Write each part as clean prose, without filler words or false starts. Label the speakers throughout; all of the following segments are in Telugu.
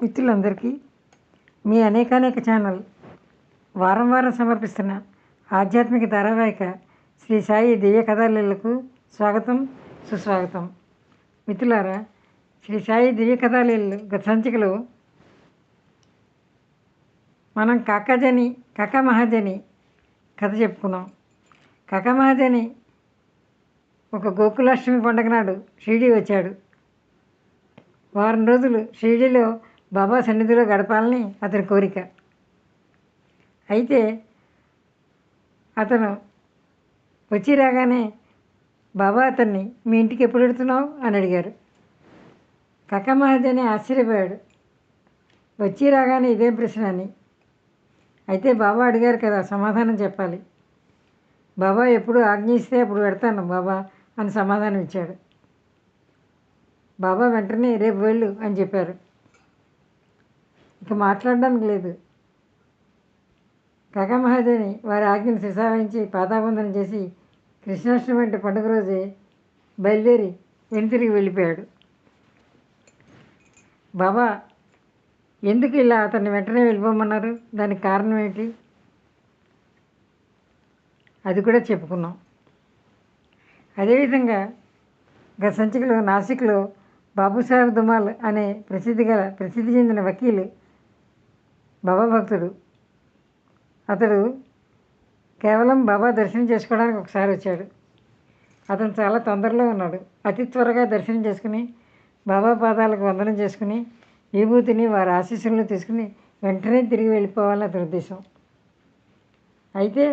Speaker 1: మిత్రులందరికీ మీ అనేకానేక ఛానల్ వారం వారం సమర్పిస్తున్న ఆధ్యాత్మిక ధారావాహిక శ్రీ సాయి దివ్య కథాలీలకు స్వాగతం సుస్వాగతం. మిత్రులారా, శ్రీ సాయి దివ్య కథాలీలు గత సంచికలో మనం కాకా మహాజని కథ చెప్పుకున్నాం. కాకా మహాజని ఒక గోకులాష్టమి పండుగ నాడు షిరిడీ వచ్చాడు. వారం రోజులు షిరిడీలో బాబా సన్నిధిలో గడపాలని అతని కోరిక. అయితే అతను వచ్చి రాగానే బాబా అతన్ని మీ ఇంటికి ఎప్పుడు వెళుతున్నావు అని అడిగారు. కాకా మహాజని ఆశ్చర్యపోయాడు. వచ్చి రాగానే ఇదేం ప్రశ్న అని. అయితే బాబా అడిగారు కదా, సమాధానం చెప్పాలి. బాబా ఎప్పుడు ఆజ్ఞ ఇస్తే అప్పుడు పెడతాను బాబా అని సమాధానం ఇచ్చాడు. బాబా వెంటనే రేపు వెళ్ళు అని చెప్పారు. ఇక మాట్లాడడానికి లేదు. కాకా మహాజని వారి ఆజ్ఞను శిరసావహించి పాదాబంధనం చేసి కృష్ణాష్టమి వంటి పండుగ రోజే బయలుదేరి వెనుతిరిగి వెళ్ళిపోయాడు. బాబా ఎందుకు ఇలా అతన్ని వెంటనే వెళ్ళిపోమన్నారు? దానికి కారణం ఏంటి? అది కూడా చెప్పుకున్నాం. అదేవిధంగా గత సంచికలో నాసిక్లో బాబుసాహెబ్ దుమాల్ అనే ప్రసిద్ధి చెందిన వకీలు బాబా భక్తుడు. అతడు కేవలం బాబా దర్శనం చేసుకోవడానికి ఒకసారి వచ్చాడు. అతను చాలా తొందరలో ఉన్నాడు. అతి త్వరగా దర్శనం చేసుకుని బాబా పాదాలకు వందనం చేసుకుని విభూతిని వారి ఆశీస్సులను తీసుకుని వెంటనే తిరిగి వెళ్ళిపోవాలని అతని ఉద్దేశం. అయితే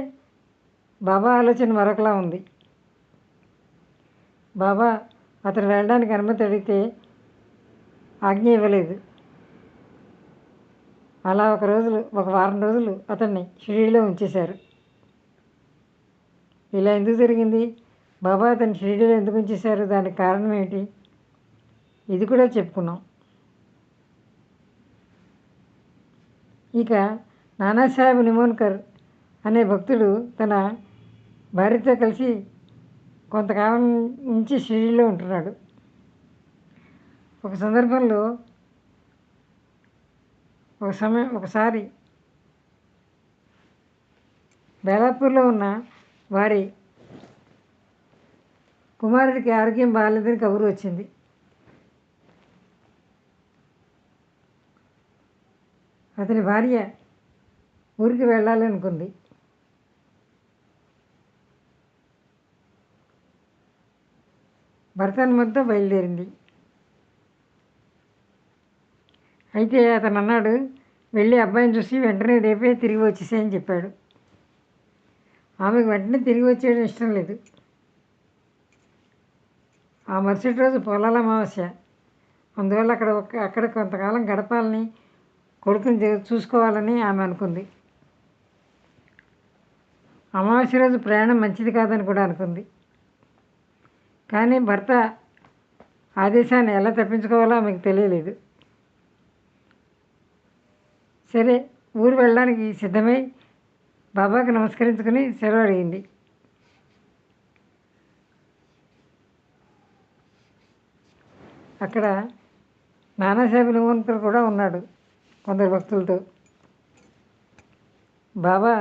Speaker 1: బాబా ఆలోచన మరొకలా ఉంది. బాబా అతను వెళ్ళడానికి అనుమతి అడిగితే ఆజ్ఞ ఇవ్వలేదు. అలా ఒక వారం రోజులు అతన్ని షిరిడీలో ఉంచేశారు. ఇలా ఎందుకు జరిగింది? బాబా అతన్ని షిరిడీలో ఎందుకు ఉంచేశారు? దానికి కారణం ఏంటి? ఇది కూడా చెప్పుకున్నాం. ఇక నానాసాహెబ్ నిమోన్కర్ అనే భక్తుడు తన భార్యతో కలిసి కొంతకాలం నుంచి షిరిడీలో ఉంటున్నాడు. ఒక సందర్భంలో ఒకసారి బేలాపూర్లో ఉన్న వారి కుమారుడికి ఆరోగ్యం బాగాలేదని కబురు వచ్చింది. అతని భార్య ఊరికి వెళ్ళాలి అనుకుంది. భర్త అనుమతితో బయలుదేరింది. అయితే అతను అన్నాడు, వెళ్ళి అబ్బాయిని చూసి వెంటనే రేపే తిరిగి వచ్చేసేయని చెప్పాడు. ఆమెకు వెంటనే తిరిగి వచ్చేయడం ఇష్టం లేదు. ఆ మరుసటి రోజు పొలాల అమావాస్య. అందువల్ల అక్కడ కొంతకాలం గడపాలని, కొడుకుని చూసుకోవాలని ఆమె అనుకుంది. అమావాస్య రోజు ప్రయాణం మంచిది కాదని కూడా అనుకుంది. కానీ భర్త ఆదేశాన్ని ఎలా తప్పించుకోవాలో ఆమెకు తెలియలేదు. సరే, ఊరు వెళ్ళడానికి సిద్ధమై బాబాకి నమస్కరించుకుని సెలవు అడిగింది. అక్కడ నానాసాహెబ్ నిమోన్కర్ కూడా ఉన్నాడు కొందరు భక్తులతో. బాబా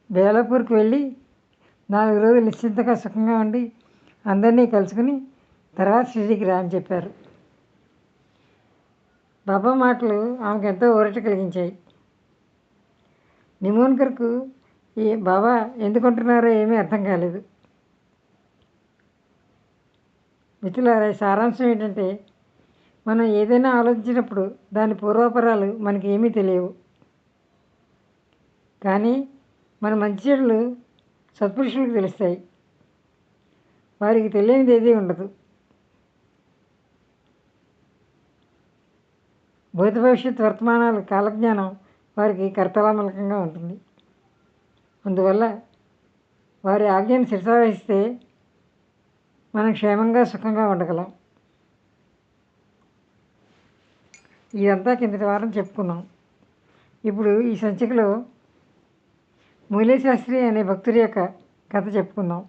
Speaker 1: బేలాపూర్కి వెళ్ళి 4 రోజులు నిశ్చింతగా సుఖంగా ఉండి అందరినీ కలుసుకుని తర్వాత షిరిడీకి రా అని చెప్పారు. బాబా మాటలు ఆమెకు ఎంతో ఊరట కలిగించాయి. నిమోన్కర్కు ఈ బాబా ఎందుకుంటున్నారో ఏమీ అర్థం కాలేదు. మిత్రులారా, సారాంశం ఏంటంటే, మనం ఏదైనా ఆలోచించినప్పుడు దాని పూర్వాపరాలు మనకి ఏమీ తెలియవు. కానీ మన మంచి చెడులు సత్పురుషులకు తెలుస్తాయి. వారికి తెలియనిది ఏదీ ఉండదు. భూత భవిష్యత్ వర్తమానాలు కాలజ్ఞానం వారికి కర్తలామలకంగా ఉంటుంది. అందువల్ల వారి ఆజ్ఞను శిరసావహిస్తే మనం క్షేమంగా సుఖంగా ఉండగలం. ఇదంతా కిందటి వారం చెప్పుకున్నాం. ఇప్పుడు ఈ సంచికలో మూలే శాస్త్రి అనే భక్తుడి యొక్క కథ చెప్పుకుందాం.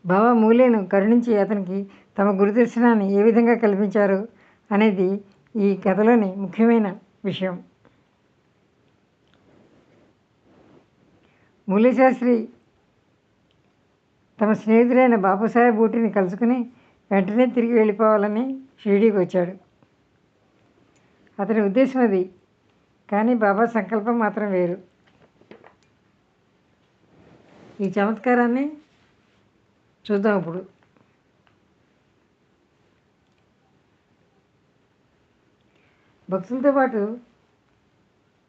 Speaker 1: బాబా మూలేను కరుణించి అతనికి తమ గురుదర్శనాన్ని ఏ విధంగా కల్పించారు అనేది ఈ కథలోని ముఖ్యమైన విషయం. మూలే శాస్త్రి తమ స్నేహితుడైన బాబాసాహెబ్ బూటిని కలుసుకుని వెంటనే తిరిగి వెళ్ళిపోవాలని షిరిడీకి వచ్చాడు. అతని ఉద్దేశం అది, కానీ బాబా సంకల్పం మాత్రం వేరు. ఈ చమత్కారాన్ని చూద్దాం ఇప్పుడు. భక్తులతో పాటు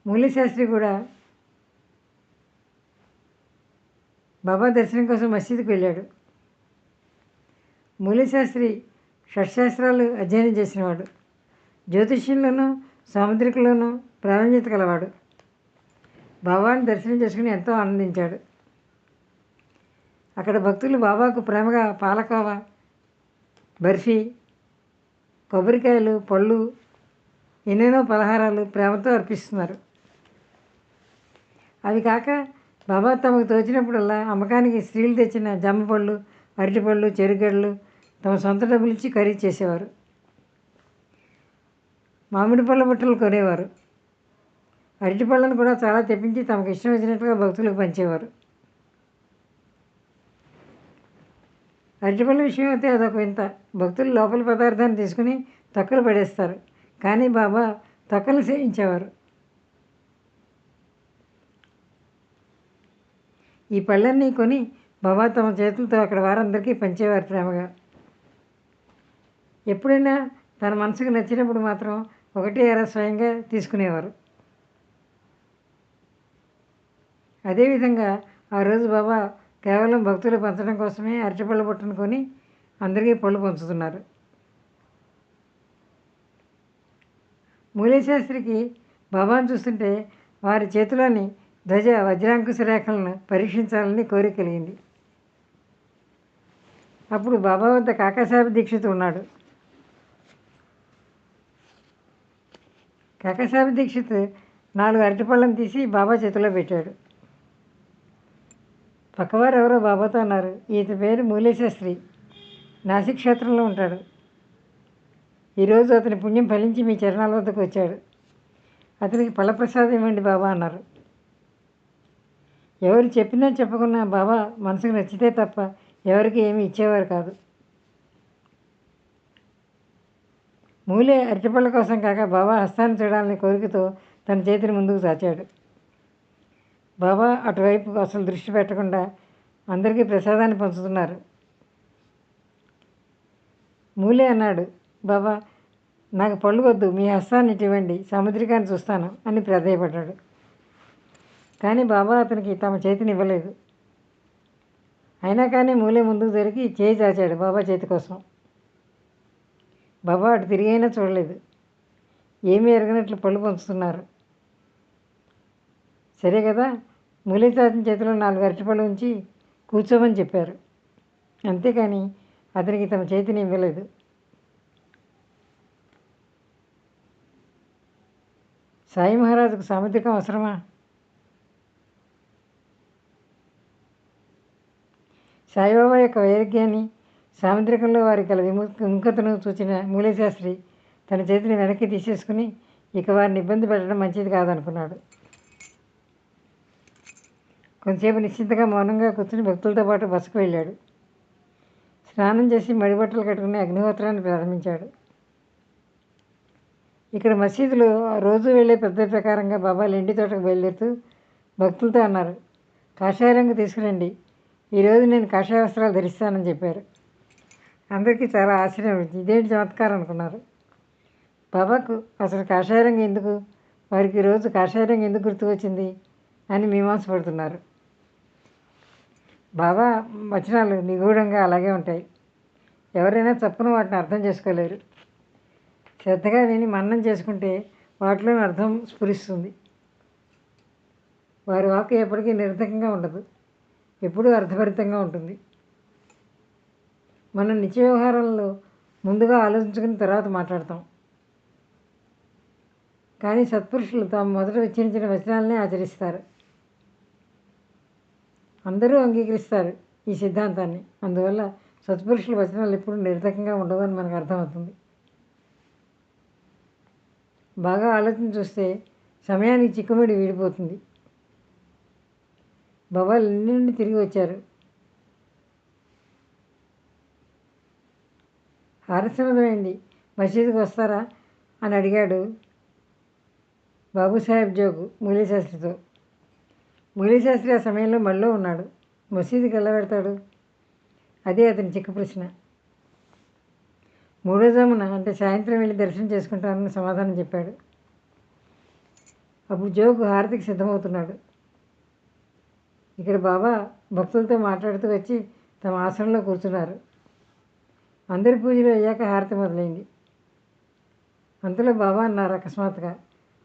Speaker 1: మూలే శాస్త్రి కూడా బాబా దర్శనం కోసం మసీదుకి వెళ్ళాడు. మూలే శాస్త్రి షట్శాస్త్రాలు అధ్యయనం చేసినవాడు. జ్యోతిష్యంలోనూ సాముద్రికలోనూ ప్రావీణ్యత కలవాడు. బాబాని దర్శనం చేసుకుని ఎంతో ఆనందించాడు. అక్కడ భక్తులు బాబాకు ప్రేమగా పాలకోవా, బర్ఫీ, కొబ్బరికాయలు, పళ్ళు, ఎన్నెన్నో పలహారాలు ప్రేమతో అర్పిస్తున్నారు. అవి కాక బాబా తమకు తోచినప్పుడల్లా అమ్మకానికి స్త్రీలు తెచ్చిన జామపళ్ళు, అరటిపళ్ళు, చెరుగడ్డలు తమ సొంత డబ్బులిచ్చి ఖరీదు చేసేవారు. మామిడి పళ్ళ బుట్టలు కొనేవారు. అరటిపళ్ళను కూడా చాలా తెప్పించి తమకు ఇష్టం వచ్చినట్టుగా భక్తులకు పంచేవారు. అరటిపళ్ళ విషయం అయితే అదొక వింత. భక్తులు లోపల పదార్థాన్ని తీసుకుని తొక్కలు పడేస్తారు, కానీ బాబా తొక్కలు సేవించేవారు. ఈ పళ్ళన్నీ కొని బాబా తమ చేతులతో అక్కడ వారందరికీ పంచేవారు ప్రేమగా. ఎప్పుడైనా తన మనసుకు నచ్చినప్పుడు మాత్రం ఒకటి అర స్వయంగా తీసుకునేవారు. అదేవిధంగా ఆ రోజు బాబా కేవలం భక్తులు పంచడం కోసమే అరటిపళ్ళ బుట్టను కొని అందరికీ పళ్ళు పంచుతున్నారు. మూలే శాస్త్రికి బాబాను చూస్తుంటే వారి చేతిలోని ధ్వజ వజ్రాంకుశ రేఖలను పరీక్షించాలని కోరిక కలిగింది. అప్పుడు బాబా వద్ద కాకాసాహెబ్ దీక్షిత్ ఉన్నాడు. కాకాసాహెబ్ దీక్షిత్ 4 అరటిపళ్ళను తీసి బాబా చేతిలో పెట్టాడు. పక్కవారు ఎవరో బాబాతో అన్నారు, ఈత పేరు మూలే శాస్త్రి, నాసిక్ క్షేత్రంలో ఉంటాడు. ఈరోజు అతని పుణ్యం ఫలించి మీ చరణాల వద్దకు వచ్చాడు. అతనికి ఫలప్రసాదం ఇవ్వండి బాబా అన్నారు. ఎవరు చెప్పినా చెప్పకున్నా బాబా మనసుకు నచ్చితే తప్ప ఎవరికి ఏమీ ఇచ్చేవారు కాదు. మూలే అరటిపళ్ళ కోసం కాక బాబా హస్తాన్ని చూడాలని కోరికతో తన చేతిని ముందుకు చాచాడు. బాబా అటువైపు అసలు దృష్టి పెట్టకుండా అందరికీ ప్రసాదాన్ని పంచుతున్నారు. మూలే అన్నాడు, బాబా నాకు పళ్ళు వద్దు, మీ హస్తాన్ని ఇవ్వండి, సముద్రికాన్ని చూస్తాను అని ప్రాధేయపడ్డాడు. కానీ బాబా అతనికి తమ చేతిని ఇవ్వలేదు. అయినా కానీ మూలే ముందుకు జరిగి చేయి చాచాడు బాబా చేతి కోసం. బాబా అటు తిరిగైనా చూడలేదు. ఏమీ ఎరగనట్లు పళ్ళు పంచుతున్నారు. సరే కదా, మూలే చాచిన చేతిలో 4 అరటిపళ్ళు ఉంచి కూర్చోమని చెప్పారు. అంతేకాని అతనికి తమ చేతిని ఇవ్వలేదు. సాయి మహారాజుకు సాముద్రికం అవసరమా? సాయిబాబా యొక్క వైరాగ్యాన్ని, సాముద్రికంలో వారికి గల విముఖతను చూచిన మూలే శాస్త్రి తన చేతిని వెనక్కి తీసేసుకుని ఇక వారిని ఇబ్బంది పెట్టడం మంచిది కాదనుకున్నాడు. కొంతసేపు నిశ్చింతగా మౌనంగా కూర్చుని భక్తులతో పాటు బసకు వెళ్ళాడు. స్నానం చేసి మడిబట్టలు కట్టుకుని అగ్నిహోత్రాన్ని ప్రారంభించాడు. ఇక్కడ మసీదులో రోజు వెళ్ళే పద్ధతి ప్రకారంగా బాబా లెండి తోటకు బయలుదేరుతూ భక్తులతో అన్నారు, కాషాయ రంగు తీసుకురండి, ఈరోజు నేను కాషాయ వస్త్రాలు ధరిస్తానని చెప్పారు. అందరికీ చాలా ఆశ్చర్యం వచ్చింది. ఇదేంటి చమత్కారం అనుకున్నారు. బాబాకు అసలు కాషాయ రంగు ఎందుకు, వారికి ఈరోజు కాషాయ రంగు ఎందుకు గుర్తు వచ్చింది అని మీమాంస పడుతున్నారు. బాబా వచనాలు నిగూఢంగా అలాగే ఉంటాయి. ఎవరైనా తప్పున వాటిని అర్థం చేసుకోలేరు. శ్రద్ధగా విని మననం చేసుకుంటే వాటిలోని అర్థం స్ఫురిస్తుంది. వారి వాక్కు ఎప్పటికీ నిరర్ధకంగా ఉండదు, ఎప్పుడూ అర్థభరితంగా ఉంటుంది. మనం నిత్య వ్యవహారంలో ముందుగా ఆలోచించుకుని తర్వాత మాట్లాడతాం. కానీ సత్పురుషులు తాము మొదట ఉచ్చరించిన వచనాలనే ఆచరిస్తారు. అందరూ అంగీకరిస్తారు, ఈ సిద్ధాంతాన్ని. అందువల్ల సత్పురుషుల వచనాలు ఎప్పుడు నిరర్ధకంగా ఉండవని మనకు అర్థమవుతుంది. బాగా ఆలోచన చూస్తే సమయానికి చిక్కుముడి వీడిపోతుంది. బాబా ఢిల్లీ నుండి తిరిగి వచ్చారు. హారసమయమైంది, మసీదుకు వస్తారా అని అడిగాడు బాబుసాహెబ్ జోగు మూలీశాస్త్రితో. మూలీశాస్త్రి ఆ సమయంలో మళ్ళీ ఉన్నాడు. మసీదుకి ఎలా పెడతాడు? అదే అతని చిక్కు ప్రశ్న. మూడో జామున అంటే సాయంత్రం వెళ్ళి దర్శనం చేసుకుంటానని సమాధానం చెప్పాడు. అప్పుడు జోగు హారతికి సిద్ధమవుతున్నాడు. ఇక్కడ బాబా భక్తులతో మాట్లాడుతూ వచ్చి తమ ఆసనంలో కూర్చున్నారు. అందరి పూజలు అయ్యాక హారతి మొదలైంది. అంతలో బాబా అన్నారు అకస్మాత్తుగా,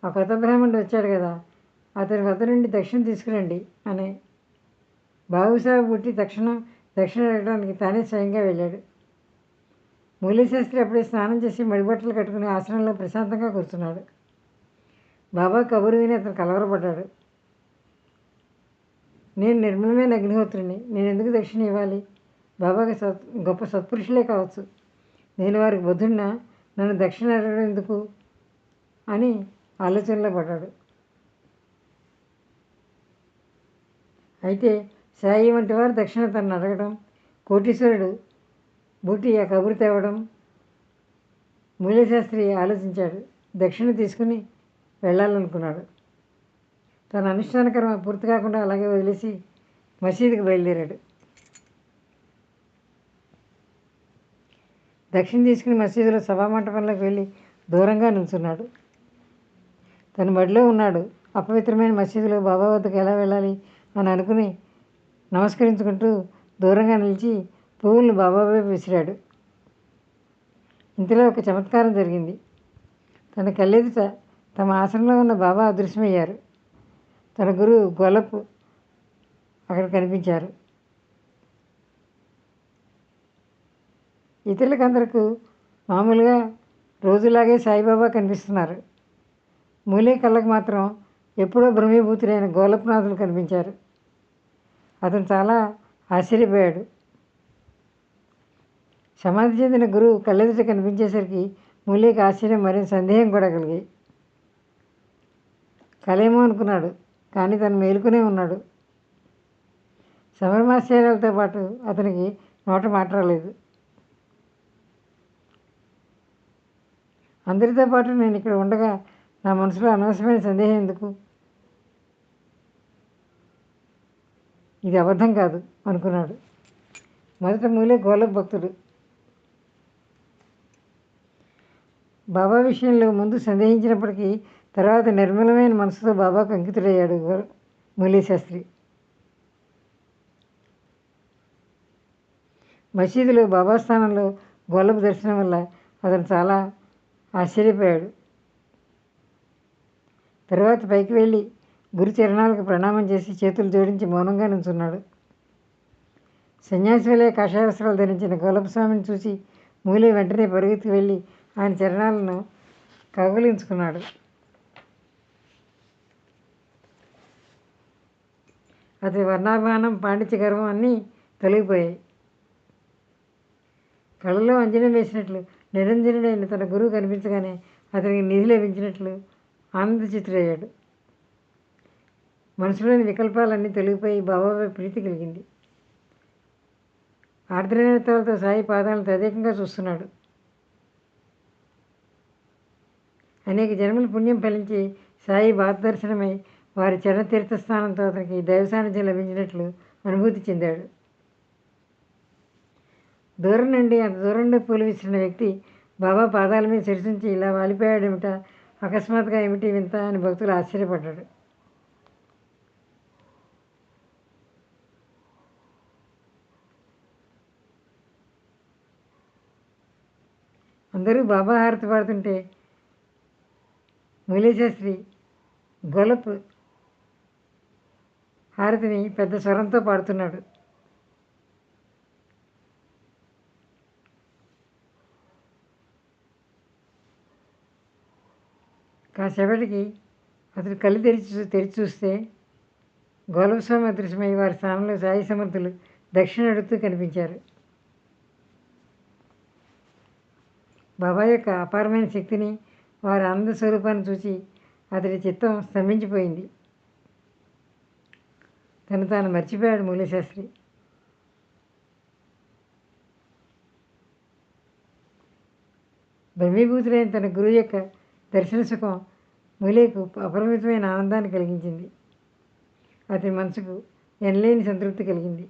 Speaker 1: ఆ కొత్త బ్రాహ్మణుడు వచ్చాడు కదా, అతని వద్ద నుండి దక్షిణ తీసుకురండి అని. బాబుసాహెబ్ పుట్టి దక్షిణ అడగడానికి తానే స్వయంగా వెళ్ళాడు. మూలీశాస్త్రి అప్పుడే స్నానం చేసి మడిబట్టలు కట్టుకుని ఆసనంలో ప్రశాంతంగా కూర్చున్నాడు. బాబా కబురు విని అతను కలవరపడ్డాడు. నేను నిర్మలమైన అగ్నిహోత్రుని, నేను ఎందుకు దక్షిణ ఇవ్వాలి? బాబాకి గొప్ప సత్పురుషులే కావచ్చు, నేను వారికి బుద్ధుడినా, నన్ను దక్షిణ అడగడం ఎందుకు అని ఆలోచనలో పడ్డాడు. అయితే సాయి వంటి వారు దక్షిణ తనను అడగడం, కోటీశ్వరుడు బూటి ఆ కబురు తేవడం. మూల్యశాస్త్రి ఆలోచించాడు. దక్షిణ తీసుకుని వెళ్ళాలనుకున్నాడు. తన అనుష్ఠాన కర్మ పూర్తి కాకుండా అలాగే వదిలేసి మసీదుకి బయలుదేరాడు. దక్షిణ తీసుకుని మసీదులో సభామంటపంలోకి వెళ్ళి దూరంగా నిల్చున్నాడు. తను బడిలో ఉన్నాడు. అపవిత్రమైన మసీదులో బాబా వద్దకు ఎలా వెళ్ళాలి అని అనుకుని నమస్కరించుకుంటూ దూరంగా నిలిచి పువ్వులను బాబా వైపు విసిరాడు. ఇంతలో ఒక చమత్కారం జరిగింది. తన కళ్ళెదుట తమ ఆసనంలో ఉన్న బాబా అదృశ్యమయ్యారు. తన గురువు గొలప్ అక్కడ కనిపించారు. ఇతరులకందరకు మామూలుగా రోజులాగే సాయిబాబా కనిపిస్తున్నారు. మూలే కళ్ళకు మాత్రం ఎప్పుడో భ్రమీభూతులైన గోలప్నాథులు కనిపించారు. అతను చాలా ఆశ్చర్యపోయాడు. సమాధి చెందిన గురువు కళ్ళెదుట కనిపించేసరికి మూలేకి ఆశ్చర్యం మరియు సందేహం కూడా కలిగాయి. కలేమో అనుకున్నాడు, కానీ తను మేలుకునే ఉన్నాడు. సంభ్రమాశ్చర్యాలతో పాటు అతనికి నోట మాట రాలేదు. అందరితో పాటు నేను ఇక్కడ ఉండగా నా మనసులో అనవసరమైన సందేహం ఎందుకు? ఇది అబద్ధం కాదు అనుకున్నాడు. మొదట మూలే గోలప్ భక్తుడు. బాబా విషయంలో ముందు సందేహించినప్పటికీ తర్వాత నిర్మలమైన మనసుతో బాబాకు అంకితుడయ్యాడు మూలీశాస్త్రి. మసీదులో బాబా స్థానంలో గోలప్ దర్శనం వల్ల అతను చాలా ఆశ్చర్యపోయాడు. తర్వాత పైకి వెళ్ళి గురు చరణాలకు ప్రణామం చేసి చేతులు జోడించి మౌనంగా నిల్చున్నాడు. సన్యాసి వలె కాషాయ వస్త్రాలు ధరించిన గోలప్ స్వామిని చూసి మూలే వెంటనే పరుగెత్తి వెళ్ళి ఆయన చరణాలను కౌగిలించుకున్నాడు. అతని వర్ణాభిమానం, పాండిత్య గర్వం అన్నీ తొలగిపోయాయి. కళ్ళలో అంజనం వేసినట్లు నిరంజనుడైన తన గురువు కనిపించగానే అతనికి నిధి లభించినట్లు ఆనందచిత్తుడయ్యాడు. మనసులోని వికల్పాలన్నీ తొలగిపోయి బాబాపై ప్రీతి కలిగింది. ఆర్ద్రనేత్రాలతో సాయి పాదాలను తదేకంగా చూస్తున్నాడు. అనేక జన్మల పుణ్యం ఫలించి సాయి దర్శనమై వారి చరణతీర్థ స్థానంతో అతనికి దైవ సాన్నిధ్యం లభించినట్లు అనుభూతి చెందాడు. దూరం నుండి అంత దూరంలో పూలు విసిరిన వ్యక్తి బాబా పాదాల మీద శిరసించి ఇలా వాలిపోయాడేమిటా, అకస్మాత్తుగా ఏమిటి వింత అని భక్తులు ఆశ్చర్యపడ్డాడు. అందరూ బాబా హారతి పాడుతుంటే మూలీశాస్త్రి గొలప్ హారతిని పెద్ద స్వరంతో పాడుతున్నాడు. కాసేపటికి అతడు కళ్ళు తెరిచి చూస్తే గోలప్ స్వామి అదృశ్యమై వారి స్థానంలో సాయి సమర్థులు దక్షిణ అడుగుతూ కనిపించారు. బాబా యొక్క అపారమైన శక్తిని, వారి ఆనంద స్వరూపాన్ని చూసి అతడి చిత్తం స్తంభించిపోయింది. తను తాను మర్చిపోయాడు మూలశాస్త్రి. బ్రహ్మీభూతులైన తన గురువు యొక్క దర్శన సుఖం మూలేకు అపరిమితమైన ఆనందాన్ని కలిగించింది. అతని మనసుకు ఎనలేని సంతృప్తి కలిగింది.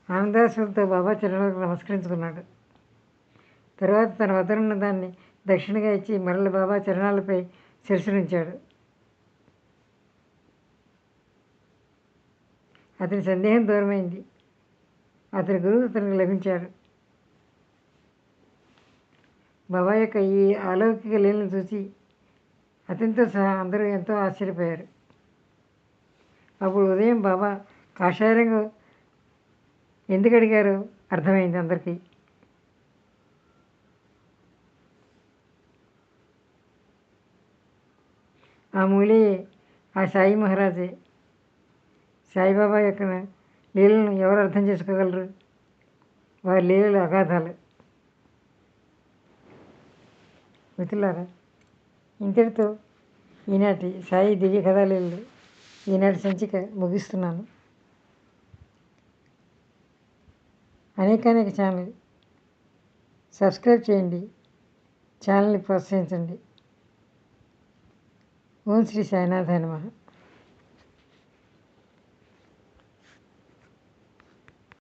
Speaker 1: ఆనందాశ్రులతో బాబా చరణాలకు నమస్కరించుకున్నాడు. తర్వాత తన వద్దనున్న దాన్ని దక్షిణగా ఇచ్చి మరల బాబా చరణాలపై శిరసునుంచాడు. అతని సందేహం దూరమైంది. అతని గురువు అతనికి లభించాడు. బాబా యొక్క ఈ అలౌకిక లీలను చూసి అతనితో సహా అందరూ ఎంతో ఆశ్చర్యపోయారు. అప్పుడు ఉదయం బాబా కాషాయ రంగు ఎందుకు అడిగారో అర్థమైంది అందరికీ. ఆ మూలియే ఆ సాయి మహారాజే. సాయిబాబా యొక్క లీలను ఎవరు అర్థం చేసుకోగలరు? వారి లీలలు అగాధాలు. మిత్రులారా, ఇంతటితో ఈనాటి సాయి దివ్య కథాలీలలు ఈనాటి సంచిక ముగిస్తున్నాను. అనేక ఛానల్ సబ్స్క్రైబ్ చేయండి, ఛానల్ని ప్రోత్సహించండి. ఓం శ్రీ సాయినాథాయ నమః.